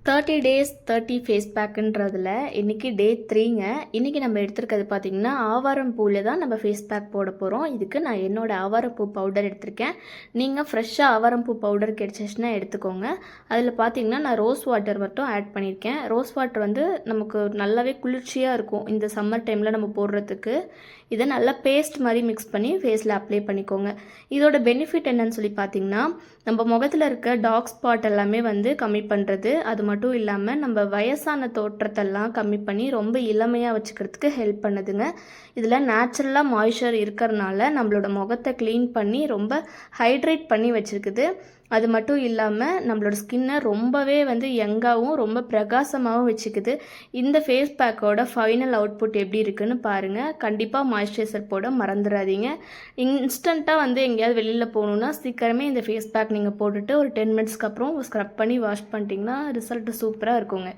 30 days 30 face பேக்குன்றதில் இன்றைக்கி டே 3ங்க. இன்றைக்கி நம்ம எடுத்துருக்கிறது பார்த்திங்கன்னா ஆவாரம் பூவில் தான் நம்ம ஃபேஸ் பேக் போட போகிறோம். இதுக்கு நான் என்னோடய ஆவாரம்பூ பவுடர் எடுத்திருக்கேன். நீங்கள் ஃப்ரெஷ்ஷாக ஆவாரம்பூ பவுடர் கிடச்சிச்சுன்னா எடுத்துக்கோங்க. அதில் பார்த்திங்கன்னா நான் ரோஸ் வாட்டர் மட்டும் ஆட் பண்ணியிருக்கேன். ரோஸ் வாட்டர் வந்து நமக்கு நல்லாவே குளிர்ச்சியாக இருக்கும் இந்த சம்மர் டைமில் நம்ம போடுறதுக்கு. இதை நல்லா பேஸ்ட் மாதிரி மிக்ஸ் பண்ணி ஃபேஸில் அப்ளை பண்ணிக்கோங்க. இதோட பெனிஃபிட் என்னன்னு சொல்லி பார்த்திங்கன்னா, நம்ம முகத்தில் இருக்க டார்க் ஸ்பாட் எல்லாமே வந்து கம்மி பண்ணுறது, அது மட்டும் இல்லாமல் நம்ம வயசான தோற்றத்தெல்லாம் கம்மி பண்ணி ரொம்ப இளமையாக வச்சுக்கிறதுக்கு ஹெல்ப் பண்ணுதுங்க. இதில் நேச்சுரலாக மாய்ஸ்சர் இருக்கிறனால நம்மளோட முகத்தை க்ளீன் பண்ணி ரொம்ப ஹைட்ரேட் பண்ணி வச்சுருக்குது. அது மட்டும் இல்லாமல் நம்மளோட ஸ்கின்னை ரொம்பவே வந்து யங்காகவும் ரொம்ப பிரகாசமாகவும் வச்சுக்குது. இந்த ஃபேஸ் பேக்கோட ஃபைனல் அவுட்புட் எப்படி இருக்குன்னு பாருங்கள். கண்டிப்பாக மாய்ஸ்சரைசர் போட மறந்துடாதீங்க. இன்ஸ்டண்ட்டாக வந்து எங்கேயாவது வெளியில் போகணுன்னா சீக்கிரமே இந்த ஃபேஸ் பேக் நீங்கள் போட்டுட்டு ஒரு 10 மினிட்ஸ்க்கு அப்புறம் ஸ்க்ரப் பண்ணி வாஷ் பண்ணிட்டீங்கன்னா ரிசல்ட்டு சூப்பராக இருக்குங்க.